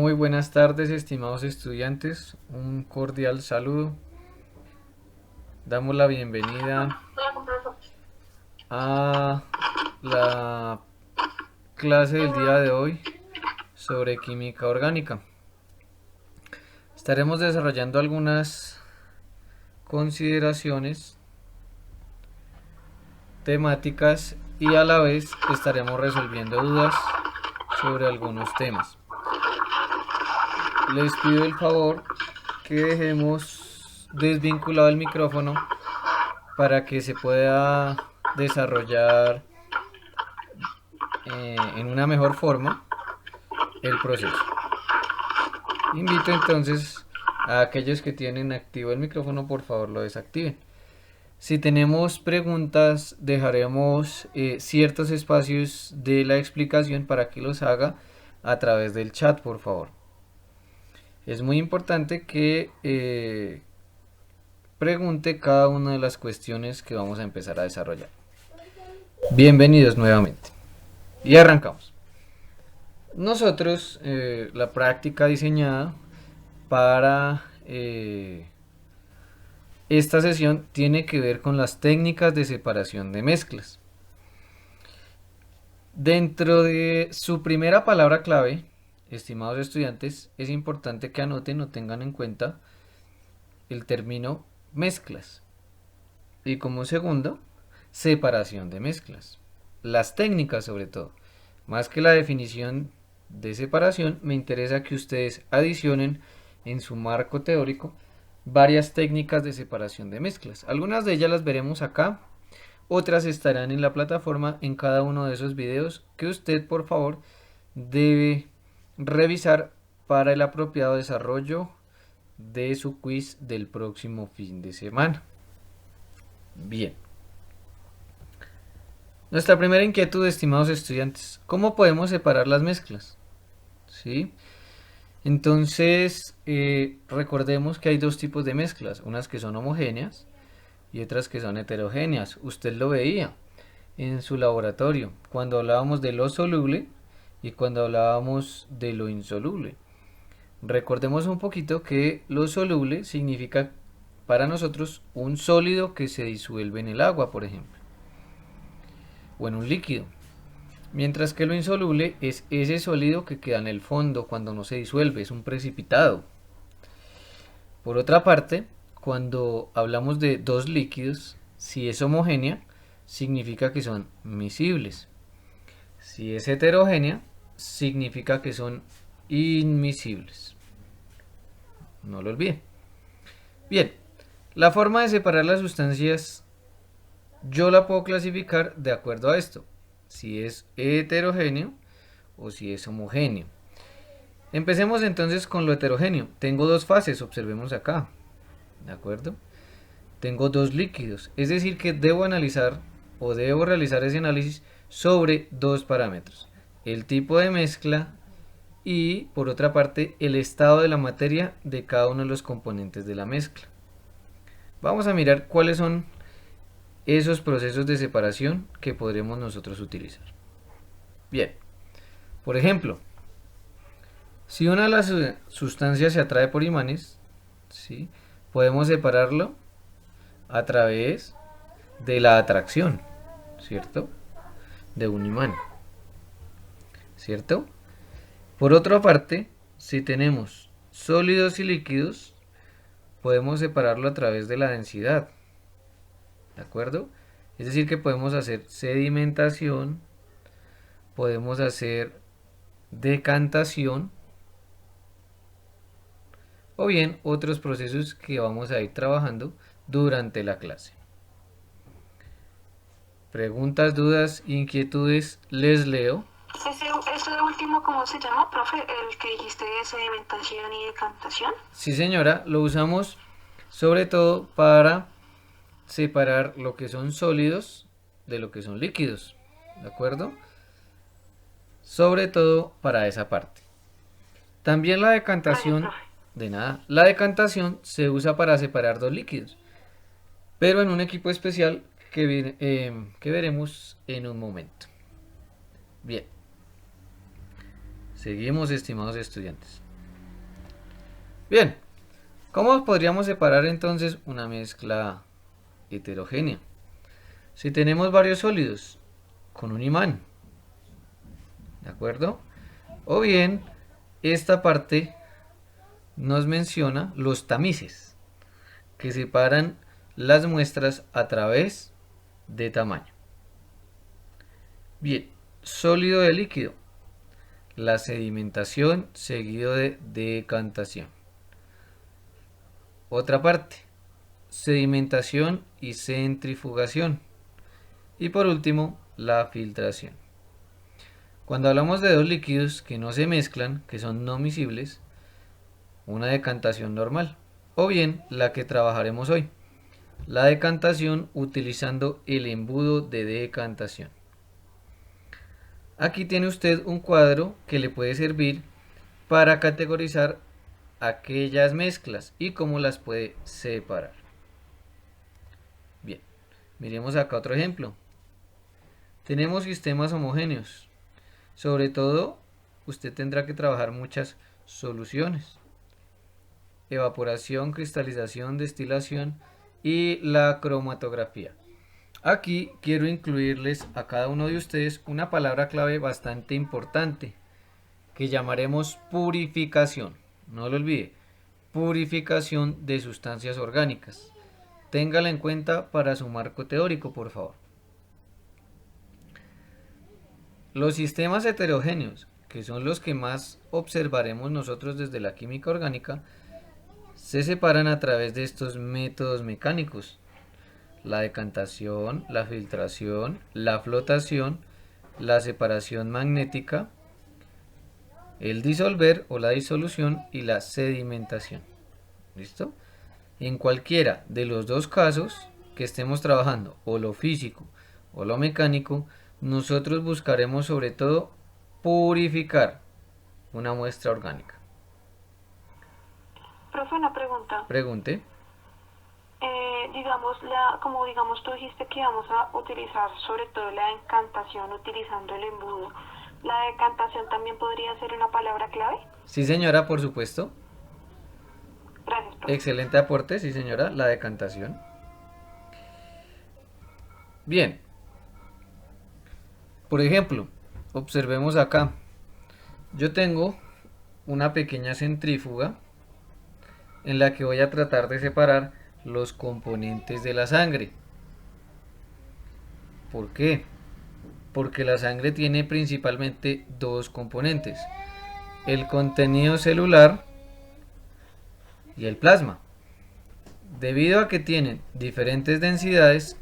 Muy buenas tardes, estimados estudiantes. Un cordial saludo. Damos la bienvenida a la clase del día de hoy sobre química orgánica. Estaremos desarrollando algunas consideraciones temáticas y a la vez estaremos resolviendo dudas sobre algunos temas. Les pido el favor que dejemos desvinculado el micrófono para que se pueda desarrollar en una mejor forma el proceso. Invito entonces a aquellos que tienen activo el micrófono, por favor lo desactiven. Si tenemos preguntas, dejaremos ciertos espacios de la explicación para que los haga a través del chat, por favor. Es muy importante que pregunte cada una de las cuestiones que vamos a empezar a desarrollar. Bienvenidos nuevamente. Y arrancamos. Nosotros, la práctica diseñada para esta sesión tiene que ver con las técnicas de separación de mezclas. Dentro de su primera palabra clave, estimados estudiantes, es importante que anoten o tengan en cuenta el término mezclas. Y como segundo, separación de mezclas. Las técnicas sobre todo. Más que la definición de separación, me interesa que ustedes adicionen en su marco teórico varias técnicas de separación de mezclas. Algunas de ellas las veremos acá, otras estarán en la plataforma en cada uno de esos videos que usted por favor debe revisar para el apropiado desarrollo de su quiz del próximo fin de semana. Bien. Nuestra primera inquietud, estimados estudiantes, ¿cómo podemos separar las mezclas? ¿Sí? Entonces, recordemos que hay dos tipos de mezclas, unas que son homogéneas y otras que son heterogéneas. Usted lo veía en su laboratorio cuando hablábamos de lo soluble y cuando hablábamos de lo insoluble. Recordemos un poquito que lo soluble significa para nosotros un sólido que se disuelve en el agua, por ejemplo, o en un líquido. Mientras que lo insoluble es ese sólido que queda en el fondo cuando no se disuelve, es un precipitado. Por otra parte, cuando hablamos de dos líquidos, si es homogénea, significa que son miscibles. Si es heterogénea, significa que son inmiscibles. No lo olviden. Bien, la forma de separar las sustancias yo la puedo clasificar de acuerdo a esto, si es heterogéneo o si es homogéneo. Empecemos entonces con lo heterogéneo. Tengo dos fases, observemos acá, ¿de acuerdo? Tengo dos líquidos, es decir que debo analizar o debo realizar ese análisis sobre dos parámetros, el tipo de mezcla y por otra parte el estado de la materia de cada uno de los componentes de la mezcla. Vamos a mirar cuáles son esos procesos de separación que podremos nosotros utilizar. Bien, por ejemplo, si una de las sustancias se atrae por imanes, ¿sí?, podemos separarlo a través de la atracción, ¿cierto?, de un imán, ¿cierto? Por otra parte, si tenemos sólidos y líquidos, podemos separarlo a través de la densidad, ¿de acuerdo? Es decir que podemos hacer sedimentación, podemos hacer decantación o bien otros procesos que vamos a ir trabajando durante la clase. Preguntas, dudas, inquietudes, les leo. Ese último, ¿cómo se llama, profe? El que dijiste de sedimentación y decantación. Sí, señora, lo usamos sobre todo para separar lo que son sólidos de lo que son líquidos, ¿de acuerdo? Sobre todo para esa parte. También la decantación, de nada, la decantación se usa para separar dos líquidos, pero en un equipo especial que veremos en un momento. Bien, seguimos, estimados estudiantes. Bien, ¿cómo podríamos separar entonces una mezcla heterogénea? Si tenemos varios sólidos con un imán, ¿de acuerdo? O bien, esta parte nos menciona los tamices, que separan las muestras a través de tamaño. Bien, sólido de líquido, la sedimentación seguido de decantación. Otra parte, sedimentación y centrifugación. Y por último, la filtración. Cuando hablamos de dos líquidos que no se mezclan, que son no miscibles, una decantación normal, o bien la que trabajaremos hoy, la decantación utilizando el embudo de decantación. Aquí tiene usted un cuadro que le puede servir para categorizar aquellas mezclas y cómo las puede separar. Bien, miremos acá otro ejemplo. Tenemos sistemas homogéneos. Sobre todo, usted tendrá que trabajar muchas soluciones. Evaporación, cristalización, destilación y la cromatografía. Aquí quiero incluirles a cada uno de ustedes una palabra clave bastante importante que llamaremos purificación. No lo olvide, purificación de sustancias orgánicas. Téngala en cuenta para su marco teórico, por favor. Los sistemas heterogéneos, que son los que más observaremos nosotros desde la química orgánica, se separan a través de estos métodos mecánicos: la decantación, la filtración, la flotación, la separación magnética, el disolver o la disolución y la sedimentación. ¿Listo? En cualquiera de los dos casos que estemos trabajando, o lo físico o lo mecánico, nosotros buscaremos sobre todo purificar una muestra orgánica. Profe, una pregunta. Pregunte. Digamos, como digamos tú dijiste que íbamos a utilizar sobre todo la decantación utilizando el embudo, ¿la decantación también podría ser una palabra clave? Sí, señora, por supuesto. Gracias, profe. Excelente aporte, sí, señora, la decantación. Bien. Por ejemplo, observemos acá. Yo tengo una pequeña centrífuga en la que voy a tratar de separar los componentes de la sangre. ¿Por qué? Porque la sangre tiene principalmente dos componentes: el contenido celular y el plasma. Debido a que tienen diferentes densidades,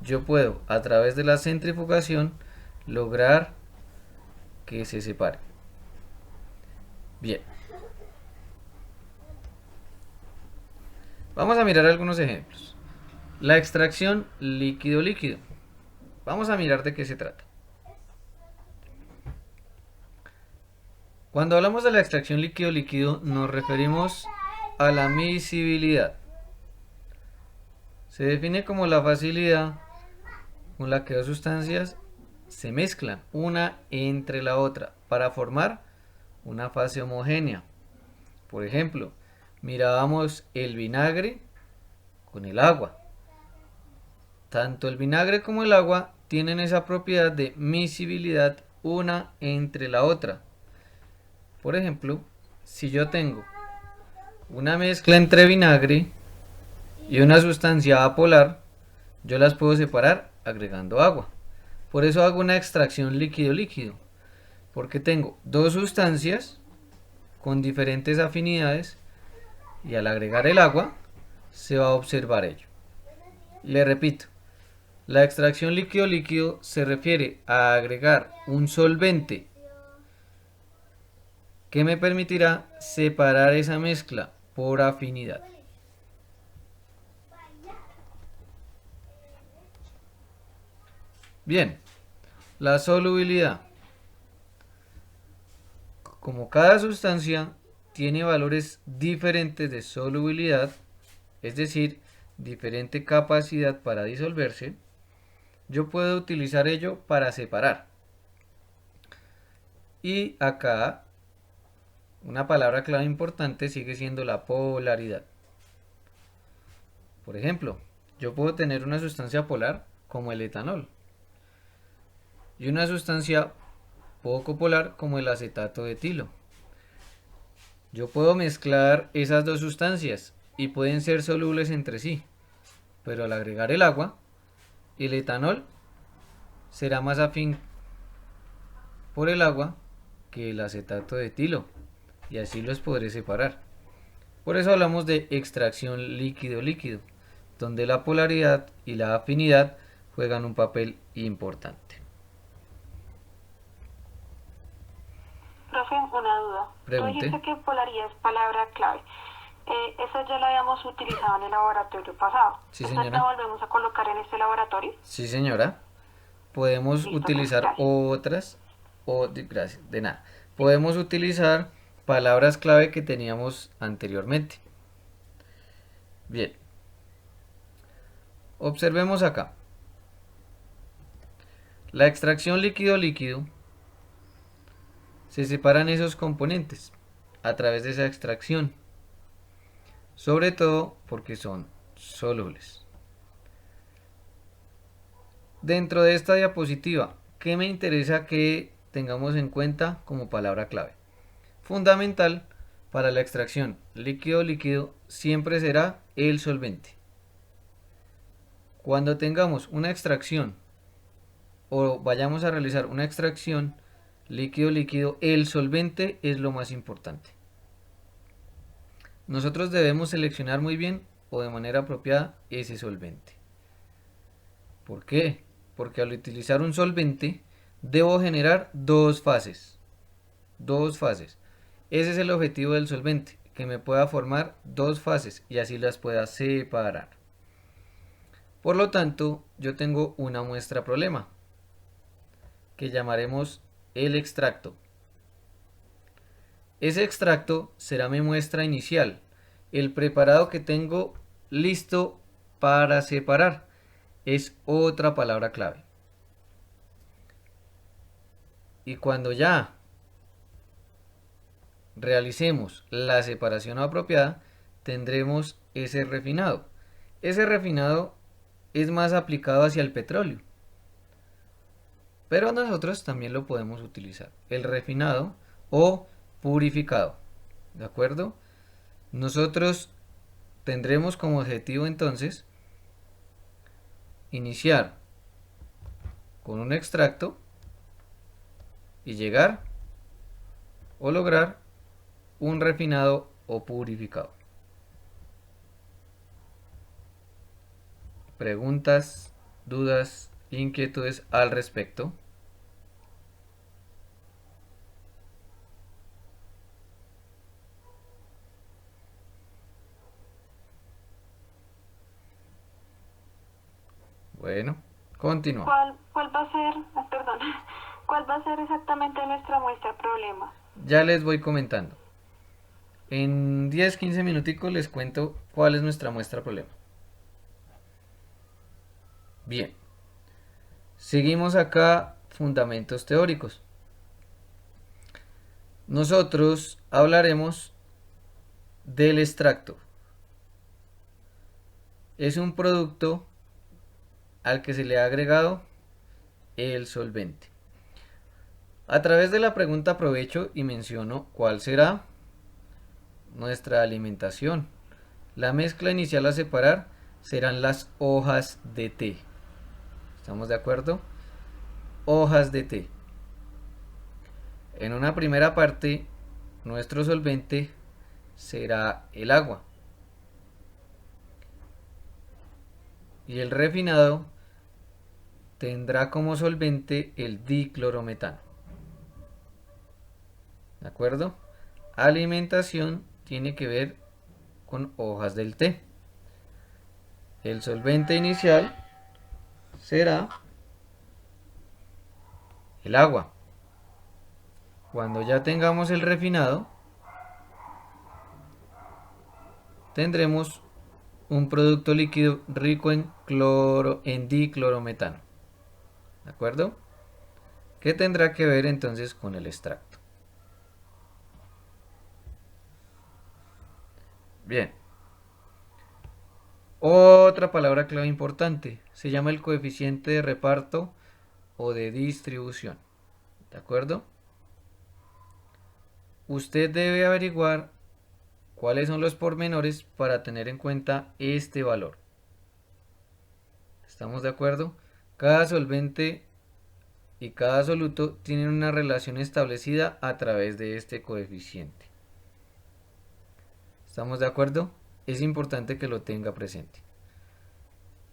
yo puedo, a través de la centrifugación, lograr que se separe. Bien. Vamos a mirar algunos ejemplos. La extracción líquido-líquido. Vamos a mirar de qué se trata. Cuando hablamos de la extracción líquido-líquido, nos referimos a la miscibilidad. Se define como la facilidad con la que dos sustancias se mezclan una entre la otra para formar una fase homogénea. Por ejemplo, mirábamos el vinagre con el agua. Tanto el vinagre como el agua tienen esa propiedad de miscibilidad una entre la otra. Por ejemplo, si yo tengo una mezcla entre vinagre y una sustancia apolar, yo las puedo separar agregando agua. Por eso hago una extracción líquido-líquido, porque tengo dos sustancias con diferentes afinidades y al agregar el agua se va a observar ello. Le repito, la extracción líquido-líquido se refiere a agregar un solvente que me permitirá separar esa mezcla por afinidad. Bien, la solubilidad. Como cada sustancia tiene valores diferentes de solubilidad, es decir, diferente capacidad para disolverse, yo puedo utilizar ello para separar. Y acá una palabra clave importante sigue siendo la polaridad. Por ejemplo, yo puedo tener una sustancia polar como el etanol y una sustancia poco polar como el acetato de etilo. Yo puedo mezclar esas dos sustancias y pueden ser solubles entre sí, pero al agregar el agua, el etanol será más afín por el agua que el acetato de etilo y así los podré separar. Por eso hablamos de extracción líquido-líquido, donde la polaridad y la afinidad juegan un papel importante. Profe, una duda. Tú Pregunte. dijiste que polaridad es palabra clave. Esa ya la habíamos utilizado en el laboratorio pasado. Sí, Entonces la señora. volvemos a colocar en este laboratorio. Sí, señora. Podemos Listo, profe, utilizar gracias. otras, gracias, de nada. Podemos utilizar palabras clave que teníamos anteriormente. Bien, observemos acá. La extracción líquido-líquido se separan esos componentes a través de esa extracción, sobre todo porque son solubles. Dentro de esta diapositiva, ¿qué me interesa que tengamos en cuenta como palabra clave? Fundamental para la extracción líquido-líquido siempre será el solvente. Cuando tengamos una extracción o vayamos a realizar una extracción líquido-líquido, el solvente es lo más importante. Nosotros debemos seleccionar muy bien o de manera apropiada ese solvente. ¿Por qué? Porque al utilizar un solvente debo generar dos fases. Dos fases. Ese es el objetivo del solvente, que me pueda formar dos fases y así las pueda separar. Por lo tanto, yo tengo una muestra problema, que llamaremos el extracto. Ese extracto será mi muestra inicial, el preparado que tengo listo para separar. Es otra palabra clave. Y cuando ya realicemos la separación apropiada, tendremos ese refinado. Ese refinado es más aplicado hacia el petróleo, pero nosotros también lo podemos utilizar. El refinado o purificado. ¿De acuerdo? Nosotros tendremos como objetivo entonces iniciar con un extracto y llegar o lograr un refinado o purificado. ¿Preguntas, dudas, inquietudes al respecto? Bueno, continúa. ¿Cuál va a ser, perdón, cuál va a ser exactamente nuestra muestra problema? Ya les voy comentando. En 10-15 minuticos les cuento cuál es nuestra muestra problema. Bien, seguimos acá fundamentos teóricos. Nosotros hablaremos del extracto. Es un producto al que se le ha agregado el solvente. A través de la pregunta aprovecho y menciono cuál será nuestra alimentación. La mezcla inicial a separar serán las hojas de té. ¿Estamos de acuerdo? Hojas de té. En una primera parte, nuestro solvente será el agua. Y el refinado tendrá como solvente el diclorometano. ¿De acuerdo? Alimentación tiene que ver con hojas del té. El solvente inicial será el agua. Cuando ya tengamos el refinado, tendremos un producto líquido rico en diclorometano. ¿De acuerdo? ¿Qué tendrá que ver entonces con el extracto? Bien. Otra palabra clave importante se llama el coeficiente de reparto o de distribución. ¿De acuerdo? Usted debe averiguar cuáles son los pormenores para tener en cuenta este valor. ¿Estamos de acuerdo? Cada solvente y cada soluto tienen una relación establecida a través de este coeficiente. ¿Estamos de acuerdo? Es importante que lo tenga presente.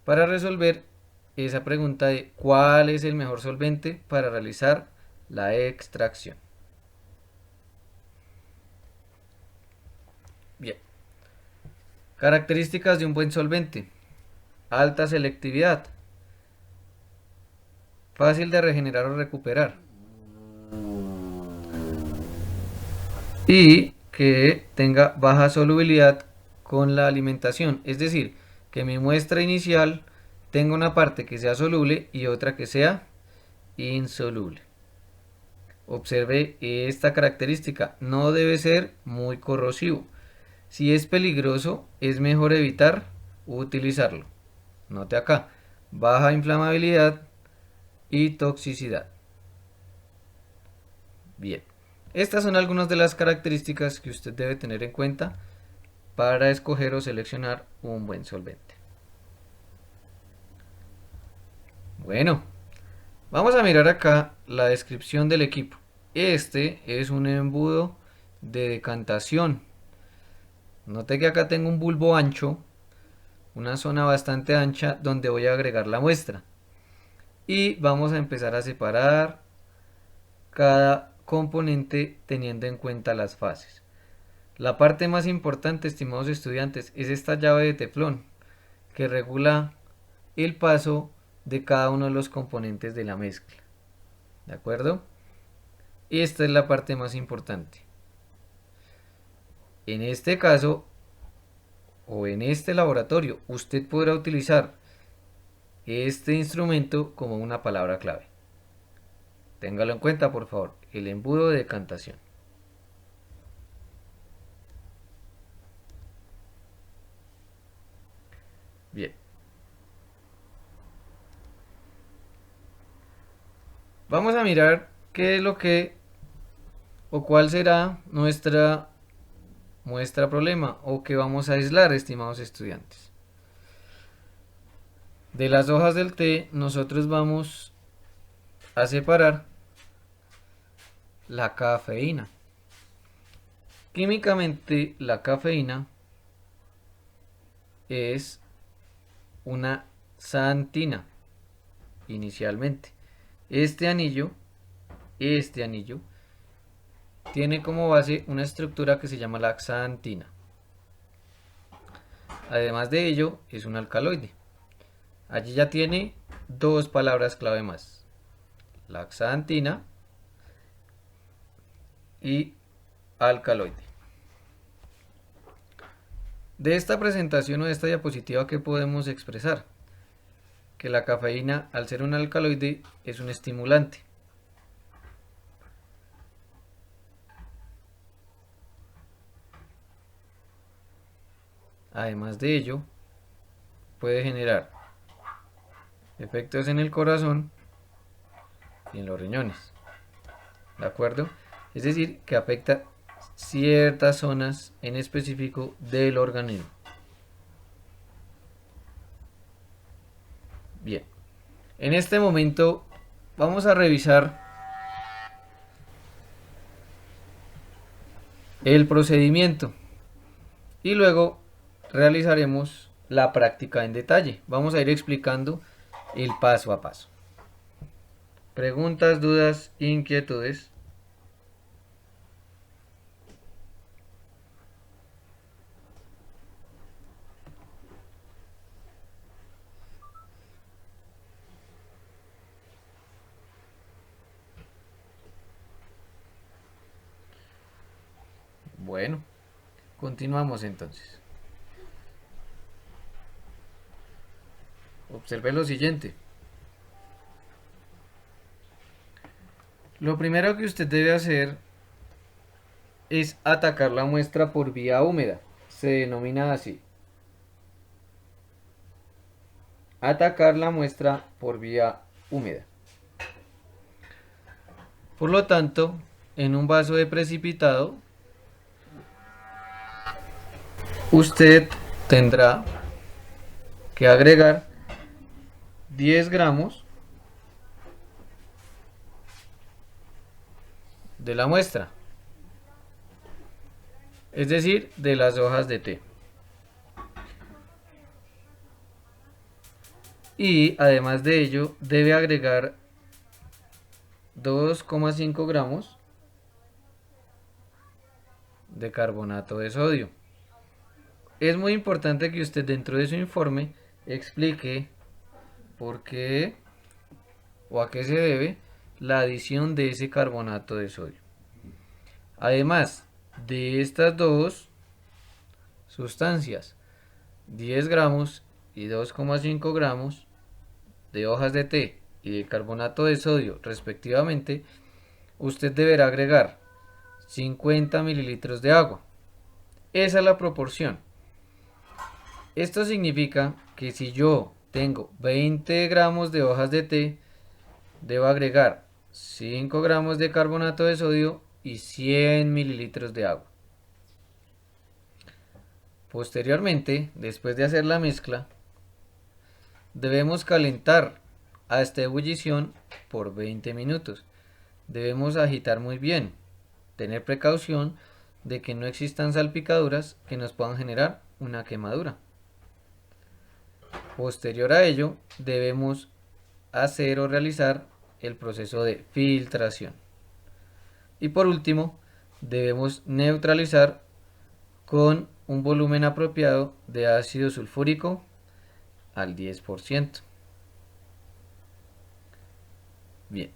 Para resolver esa pregunta de cuál es el mejor solvente para realizar la extracción. Bien. Características de un buen solvente. Alta selectividad. Fácil de regenerar o recuperar. Y que tenga baja solubilidad con la alimentación. Es decir, que mi muestra inicial tenga una parte que sea soluble y otra que sea insoluble. Observe esta característica. No debe ser muy corrosivo. Si es peligroso, es mejor evitar utilizarlo. Note acá, baja inflamabilidad y toxicidad. Bien, estas son algunas de las características que usted debe tener en cuenta para escoger o seleccionar un buen solvente. Bueno, vamos a mirar acá la descripción del equipo. Este es un embudo de decantación. Note que acá tengo un bulbo ancho, una zona bastante ancha donde voy a agregar la muestra. Y vamos a empezar a separar cada componente teniendo en cuenta las fases. La parte más importante, estimados estudiantes, es esta llave de teflón que regula el paso de cada uno de los componentes de la mezcla. ¿De acuerdo? Y esta es la parte más importante. En este caso, o en este laboratorio, usted podrá utilizar este instrumento como una palabra clave. Téngalo en cuenta, por favor, el embudo de decantación. Bien. Vamos a mirar qué es lo que o cuál será nuestra muestra problema o que vamos a aislar, estimados estudiantes. De las hojas del té nosotros vamos a separar la cafeína. Químicamente la cafeína es una xantina inicialmente. Este anillo tiene como base una estructura que se llama la xantina. Además de ello, es un alcaloide. Allí ya tiene dos palabras clave más. La xantina y alcaloide. De esta presentación o de esta diapositiva, ¿qué podemos expresar? Que la cafeína, al ser un alcaloide, es un estimulante. Además de ello, puede generar efectos en el corazón y en los riñones. ¿De acuerdo? Es decir, que afecta ciertas zonas en específico del organismo. Bien. En este momento vamos a revisar el procedimiento y luego realizaremos la práctica en detalle. Vamos a ir explicando el paso a paso. Preguntas, dudas, inquietudes. Bueno, continuamos entonces. Observe lo siguiente. Lo primero que usted debe hacer es atacar la muestra por vía húmeda, se denomina así: atacar la muestra por vía húmeda. Por lo tanto, en un vaso de precipitado, usted tendrá que agregar 10 gramos de la muestra, es decir, de las hojas de té. Y además de ello, debe agregar 2,5 gramos de carbonato de sodio. Es muy importante que usted dentro de su informe explique por qué o a qué se debe la adición de ese carbonato de sodio. Además de estas dos sustancias, 10 gramos y 2,5 gramos de hojas de té y de carbonato de sodio respectivamente, usted deberá agregar 50 mililitros de agua. Esa es la proporción. Esto significa que si yo tengo 20 gramos de hojas de té, debo agregar 5 gramos de carbonato de sodio y 100 mililitros de agua. Posteriormente, después de hacer la mezcla, debemos calentar hasta ebullición por 20 minutos. Debemos agitar muy bien, tener precaución de que no existan salpicaduras que nos puedan generar una quemadura. Posterior a ello, debemos hacer o realizar el proceso de filtración. Y por último, debemos neutralizar con un volumen apropiado de ácido sulfúrico al 10%. Bien.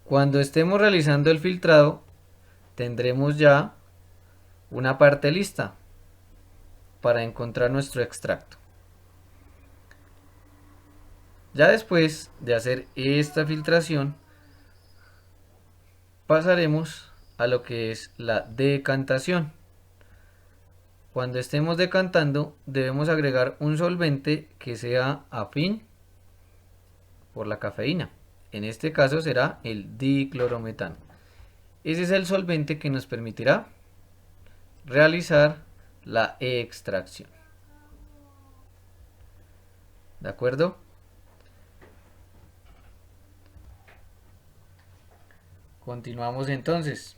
Cuando estemos realizando el filtrado, tendremos ya una parte lista para encontrar nuestro extracto. Ya después de hacer esta filtración, pasaremos a lo que es la decantación. Cuando estemos decantando, debemos agregar un solvente que sea afín por la cafeína. En este caso será el diclorometano. Ese es el solvente que nos permitirá realizar la extracción. ¿De acuerdo? Continuamos entonces,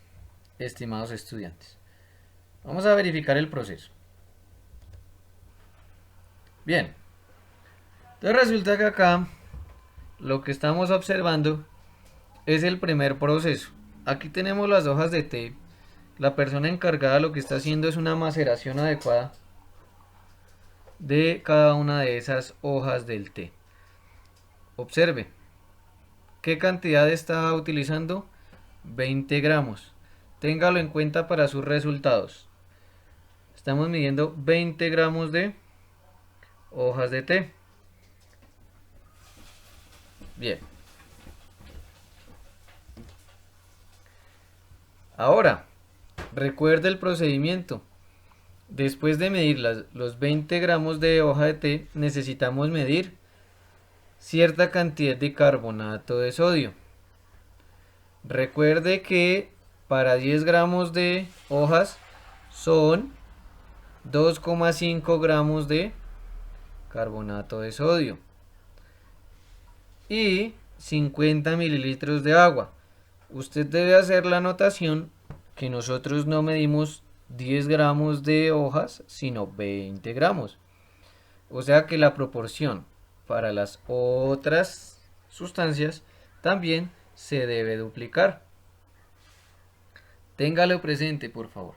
estimados estudiantes. Vamos a verificar el proceso. Bien. Entonces resulta que acá lo que estamos observando es el primer proceso. Aquí tenemos las hojas de té. La persona encargada lo que está haciendo es una maceración adecuada de cada una de esas hojas del té. Observe, ¿qué cantidad está utilizando? 20 gramos. Téngalo en cuenta para sus resultados. Estamos midiendo 20 gramos de hojas de té. Bien. Ahora, recuerde el procedimiento. Después de medir los 20 gramos de hoja de té, necesitamos medir cierta cantidad de carbonato de sodio. Recuerde que para 10 gramos de hojas son 2,5 gramos de carbonato de sodio y 50 mililitros de agua. Usted debe hacer la anotación que nosotros no medimos 10 gramos de hojas, sino 20 gramos. O sea que la proporción para las otras sustancias también se debe duplicar. Téngalo presente, por favor.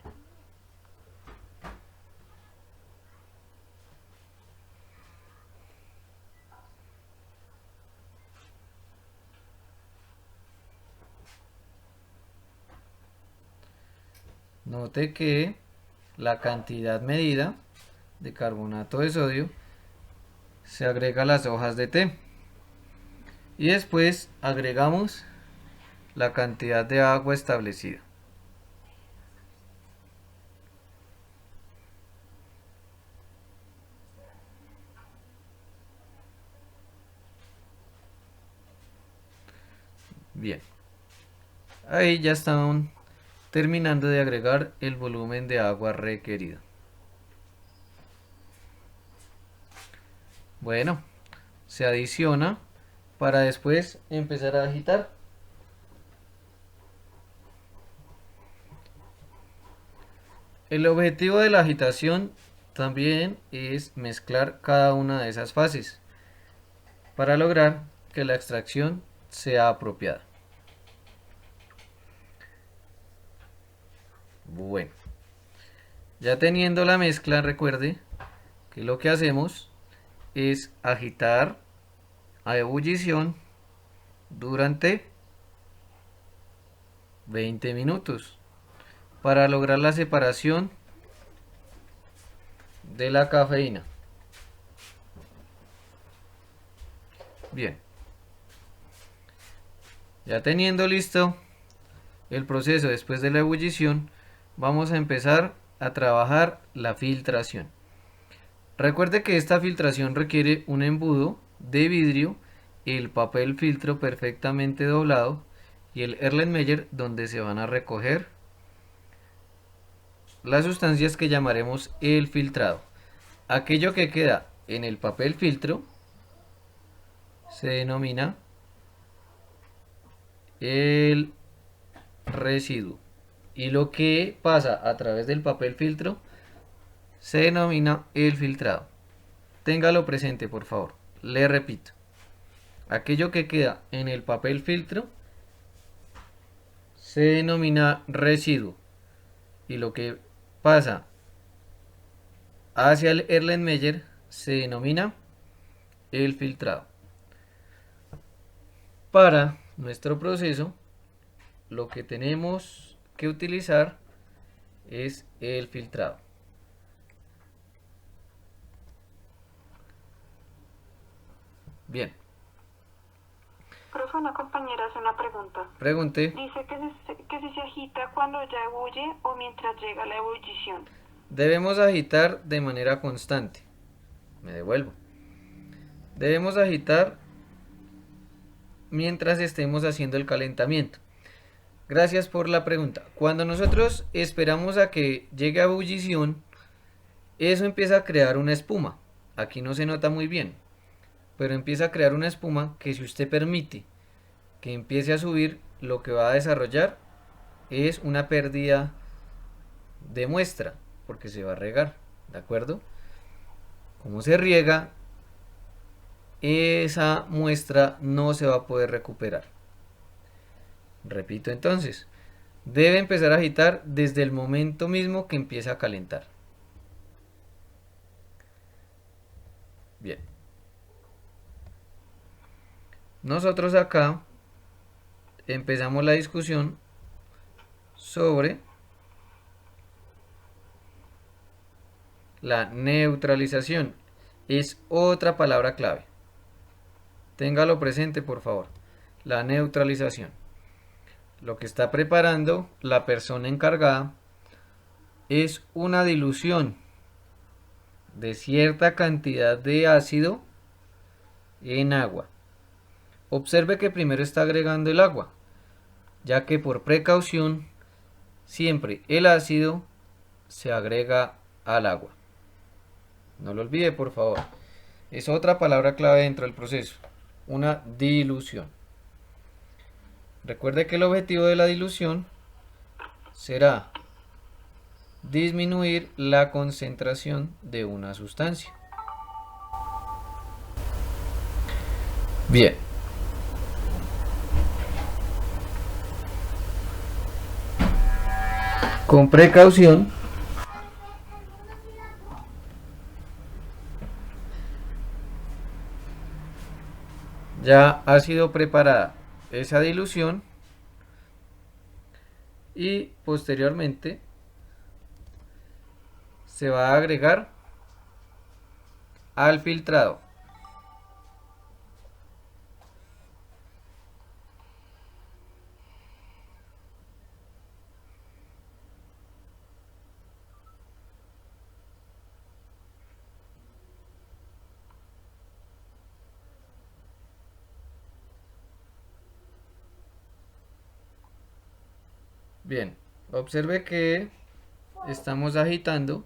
Note que la cantidad medida de carbonato de sodio se agrega a las hojas de té y después agregamos la cantidad de agua establecida. Bien, ahí ya están terminando de agregar el volumen de agua requerido. Bueno, se adiciona para después empezar a agitar. El objetivo de la agitación también es mezclar cada una de esas fases para lograr que la extracción sea apropiada. Bueno, ya teniendo la mezcla, recuerde que lo que hacemos es agitar a ebullición durante 20 minutos para lograr la separación de la cafeína. Bien, ya teniendo listo el proceso después de la ebullición, vamos a empezar a trabajar la filtración. Recuerde que esta filtración requiere un embudo de vidrio, el papel filtro perfectamente doblado y el Erlenmeyer donde se van a recoger las sustancias que llamaremos el filtrado. Aquello que queda en el papel filtro se denomina el residuo y lo que pasa a través del papel filtro se denomina el filtrado. Téngalo presente, por favor. Le repito. Aquello que queda en el papel filtro se denomina residuo y lo que pasa hacia el Erlenmeyer se denomina el filtrado. Para nuestro proceso, lo que tenemos que utilizar es el filtrado. Bien. Profe, una compañera hace una pregunta. Pregunte. Dice que si se agita cuando ya ebulle o mientras llega la ebullición. Debemos agitar de manera constante. Me devuelvo. Debemos agitar mientras estemos haciendo el calentamiento. Gracias por la pregunta. Cuando nosotros esperamos a que llegue a ebullición, eso empieza a crear una espuma. Aquí no se nota muy bien, pero empieza a crear una espuma que si usted permite que empiece a subir, lo que va a desarrollar es una pérdida de muestra, porque se va a regar, ¿de acuerdo? Como se riega, esa muestra no se va a poder recuperar. Repito entonces, debe empezar a agitar desde el momento mismo que empieza a calentar. Bien. Nosotros acá empezamos la discusión sobre la neutralización. Es otra palabra clave. Téngalo presente, por favor. La neutralización. Lo que está preparando la persona encargada es una dilución de cierta cantidad de ácido en agua. Observe que primero está agregando el agua, ya que por precaución siempre el ácido se agrega al agua. No lo olvide, por favor. Es otra palabra clave dentro del proceso. Una dilución. Recuerde que el objetivo de la dilución será disminuir la concentración de una sustancia. Bien. Con precaución, ya ha sido preparada esa dilución y posteriormente se va a agregar al filtrado. Bien, observe que estamos agitando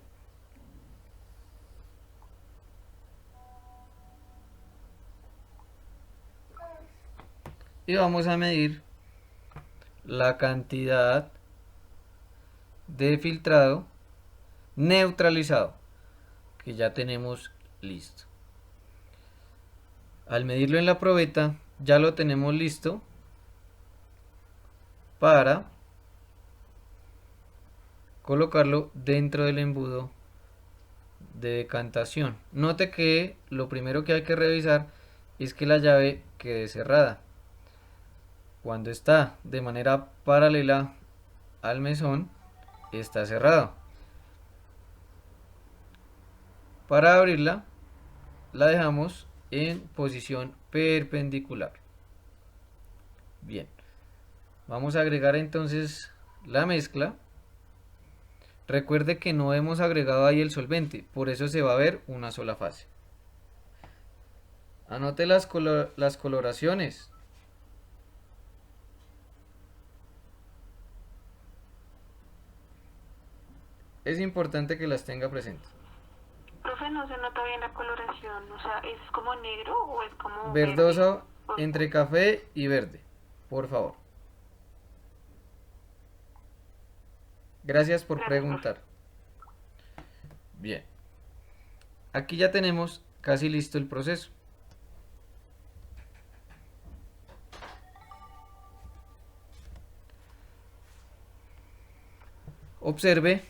y vamos a medir la cantidad de filtrado neutralizado que ya tenemos listo. Al medirlo en la probeta ya lo tenemos listo para colocarlo dentro del embudo de decantación. Note que lo primero que hay que revisar es que la llave quede cerrada. Cuando está de manera paralela al mesón, está cerrado. Para abrirla, la dejamos en posición perpendicular. Bien, vamos a agregar entonces la mezcla. Recuerde que no hemos agregado ahí el solvente, por eso se va a ver una sola fase. Anote las coloraciones. Es importante que las tenga presentes. Profe, no se nota bien la coloración, o sea, ¿es como negro o es como Verdoso verde? entre café y verde, por favor. Gracias por Gracias, profe. preguntar. Bien, aquí ya tenemos casi listo el proceso. Observe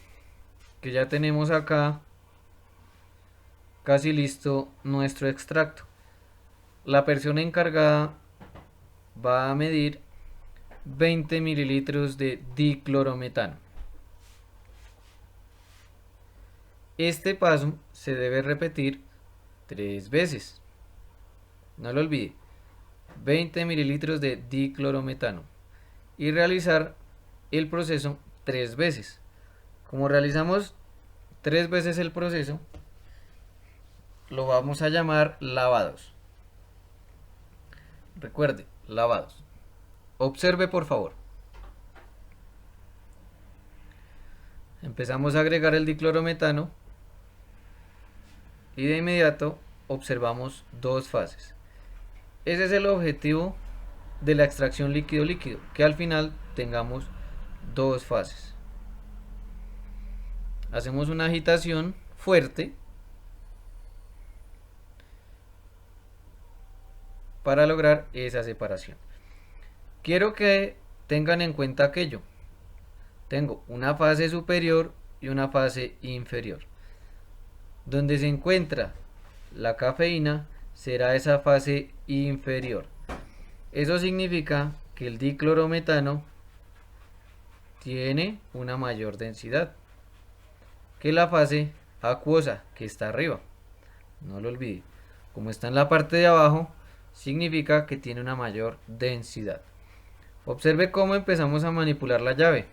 que ya tenemos acá casi listo nuestro extracto. La persona encargada va a medir 20 mililitros de diclorometano. Este paso se debe repetir 3 veces. No lo olvide. 20 mililitros de diclorometano. Y realizar el proceso 3 veces. Como realizamos 3 veces el proceso, lo vamos a llamar lavados. Recuerde, lavados. Observe por favor. Empezamos a agregar el diclorometano y de inmediato observamos dos fases. Ese es el objetivo de la extracción líquido-líquido, que al final tengamos dos fases. Hacemos una agitación fuerte para lograr esa separación. Quiero que tengan en cuenta aquello. Tengo una fase superior y una fase inferior. Donde se encuentra la cafeína será esa fase inferior. Eso significa que el diclorometano tiene una mayor densidad que la fase acuosa, que está arriba. No lo olvide. Como está en la parte de abajo, significa que tiene una mayor densidad. Observe cómo empezamos a manipular la llave.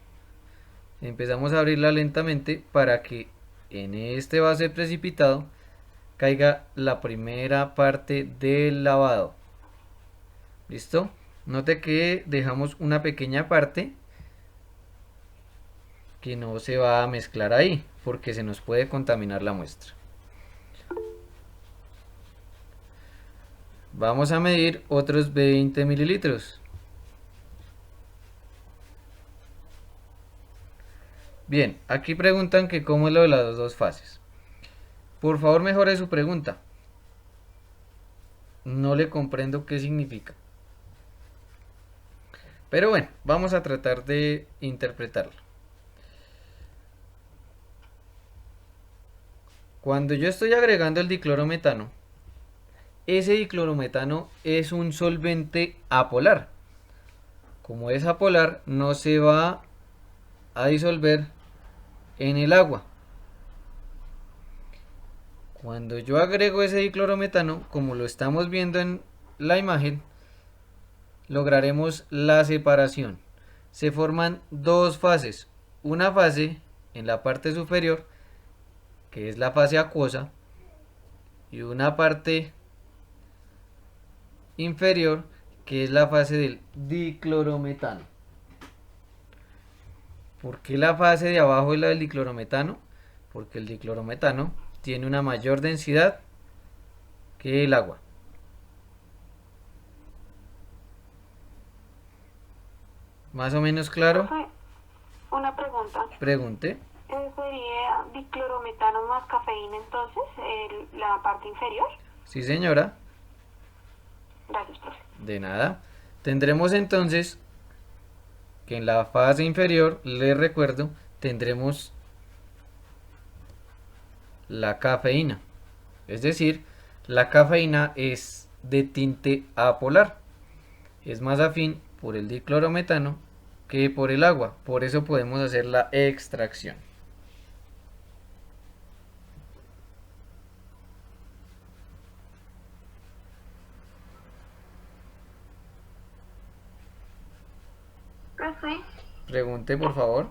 Empezamos a abrirla lentamente para que en este base precipitado caiga la primera parte del lavado. ¿Listo? Note que dejamos una pequeña parte que no se va a mezclar ahí porque se nos puede contaminar la muestra. Vamos a medir otros 20 mililitros. Bien, aquí preguntan que cómo es lo de las dos fases. Por favor, mejore su pregunta. No le comprendo qué significa. Pero bueno, vamos a tratar de interpretarlo. Cuando yo estoy agregando el diclorometano, ese diclorometano es un solvente apolar. Como es apolar, no se va a disolver en el agua. Cuando yo agrego ese diclorometano, como lo estamos viendo en la imagen, lograremos la separación. Se forman dos fases. Una fase en la parte superior, que es la fase acuosa, y una parte inferior, que es la fase del diclorometano. ¿Por qué la fase de abajo es la del diclorometano? Porque el diclorometano tiene una mayor densidad que el agua. ¿Más o menos claro? Profe, una pregunta. Pregunte. ¿Sería diclorometano más cafeína entonces, la parte inferior? Sí, señora. Gracias, profe. De nada. Tendremos entonces que en la fase inferior, les recuerdo, tendremos la cafeína. Es decir, la cafeína es de tinte apolar. Es más afín por el diclorometano que por el agua. Por eso podemos hacer la extracción. Profe, Pregunte, por favor.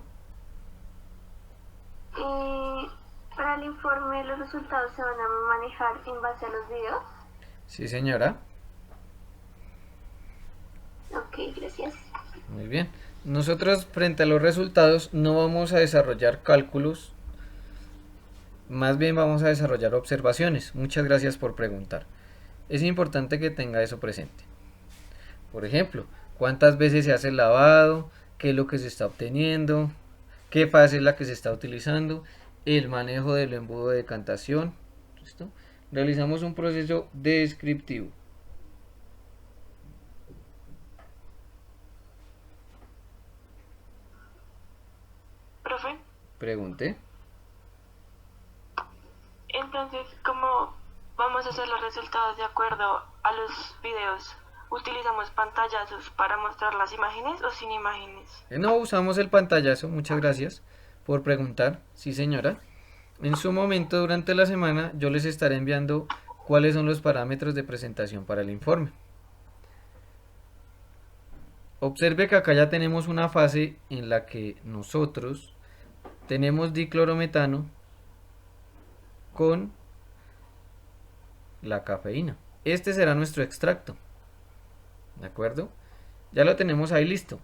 para el informe los resultados se van a manejar en base a los videos. Sí, señora. Ok, gracias. Muy bien. Nosotros frente a los resultados no vamos a desarrollar cálculos, más bien vamos a desarrollar observaciones. Muchas gracias por preguntar. Es importante que tenga eso presente. Por ejemplo, cuántas veces se hace el lavado, qué es lo que se está obteniendo, qué fase es la que se está utilizando, el manejo del embudo de decantación. ¿Listo? Realizamos un proceso descriptivo. Profe, Pregunte. entonces, ¿cómo vamos a hacer los resultados de acuerdo a los videos? ¿Utilizamos pantallazos para mostrar las imágenes o sin imágenes? No usamos el pantallazo, muchas gracias por preguntar. Sí, señora. En su momento, durante la semana, yo les estaré enviando cuáles son los parámetros de presentación para el informe. Observe que acá ya tenemos una fase en la que nosotros tenemos diclorometano con la cafeína. Este será nuestro extracto. ¿De acuerdo? Ya lo tenemos ahí listo.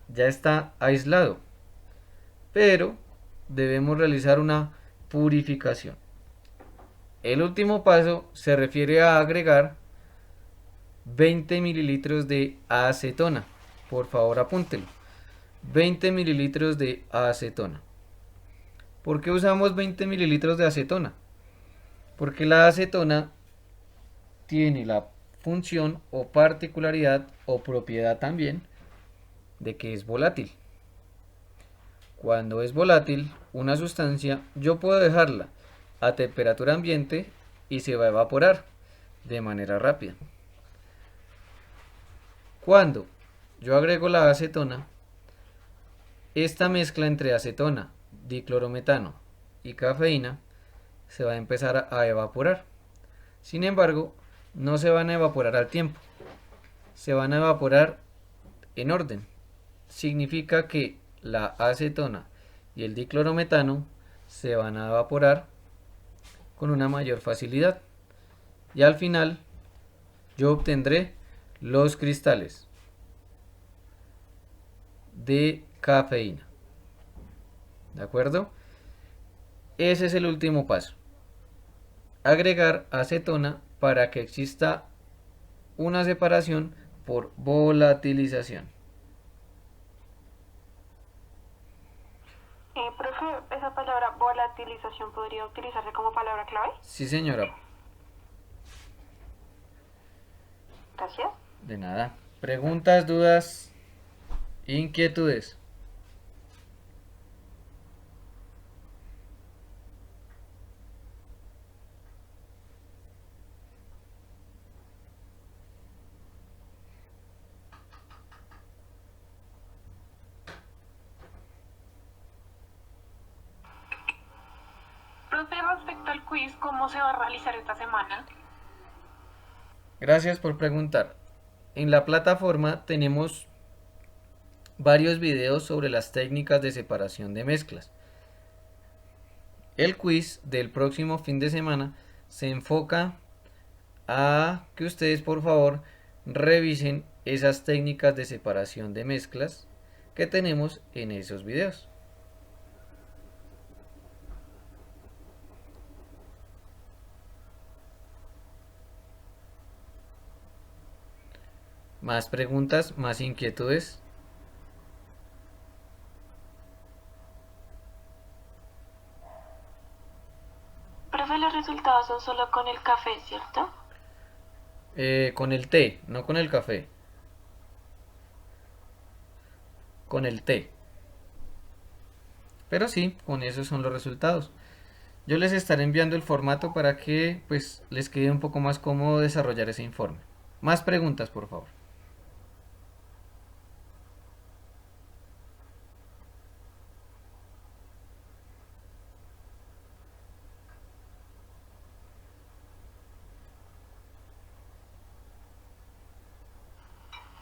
Ya está aislado. Pero debemos realizar una purificación. El último paso se refiere a agregar 20 mililitros de acetona. Por favor, apúntelo. 20 mililitros de acetona. ¿Por qué usamos 20 mililitros de acetona? Porque la acetona tiene la función o particularidad o propiedad también de que es volátil. Cuando es volátil una sustancia, yo puedo dejarla a temperatura ambiente y se va a evaporar de manera rápida. Cuando yo agrego la acetona, esta mezcla entre acetona, diclorometano y cafeína se va a empezar a evaporar. Sin embargo, no se van a evaporar al tiempo, se van a evaporar en orden. Significa que la acetona y el diclorometano se van a evaporar con una mayor facilidad. Y al final yo obtendré los cristales de cafeína. ¿De acuerdo? Ese es el último paso. Agregar acetona para que exista una separación por volatilización. Profe, esa palabra volatilización podría utilizarse como palabra clave. Sí, señora. Gracias. De nada. Preguntas, dudas, inquietudes. Profe, respecto al quiz, ¿cómo se va a realizar esta semana? Gracias por preguntar. En la plataforma tenemos varios videos sobre las técnicas de separación de mezclas. El quiz del próximo fin de semana se enfoca a que ustedes por favor revisen esas técnicas de separación de mezclas que tenemos en esos videos. Más preguntas, más inquietudes. Profe, los resultados son solo con el café, ¿cierto? Con el té, no con el café. Con el té. Pero sí, con esos son los resultados. Yo les estaré enviando el formato para que pues les quede un poco más cómodo desarrollar ese informe. Más preguntas, por favor.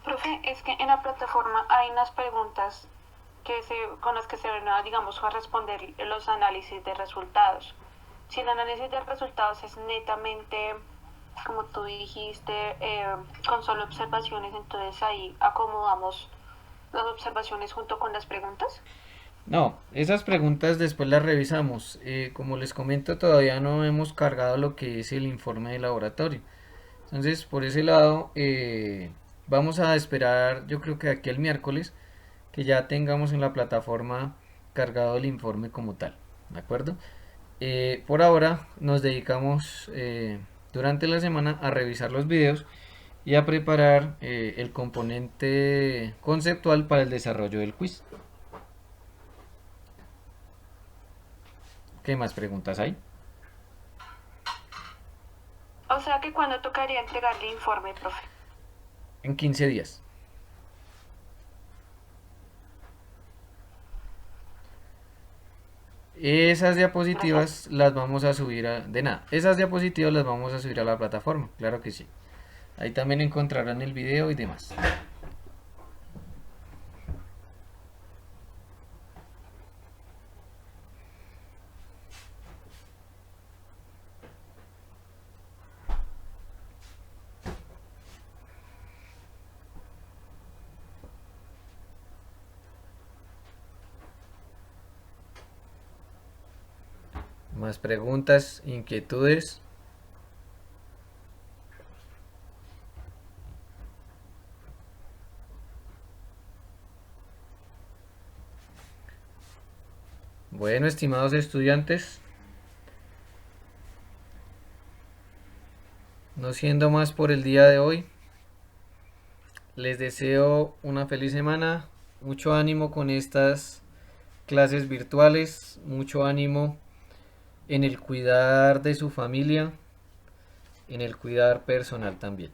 Profe, es que en la plataforma hay unas preguntas con las que se van a, digamos, a responder los análisis de resultados. Si el análisis de resultados es netamente, como tú dijiste, con solo observaciones, entonces ahí acomodamos las observaciones junto con las preguntas. No, esas preguntas después las revisamos. Como les comento, todavía no hemos cargado lo que es el informe de laboratorio. Entonces, por ese lado, vamos a esperar, yo creo que aquí el miércoles, que ya tengamos en la plataforma cargado el informe como tal. ¿De acuerdo? Por ahora nos dedicamos durante la semana a revisar los videos y a preparar el componente conceptual para el desarrollo del quiz. ¿Qué más preguntas hay? O sea que cuando tocaría entregarle informe, profe. En 15 días. Esas Gracias. diapositivas las vamos a subir de nada. Esas diapositivas las vamos a subir a la plataforma, claro que sí. Ahí también encontrarán el video y demás. Más preguntas, inquietudes. Bueno, estimados estudiantes, no siendo más por el día de hoy, les deseo una feliz semana, mucho ánimo con estas clases virtuales, mucho ánimo en el cuidar de su familia, en el cuidar personal también.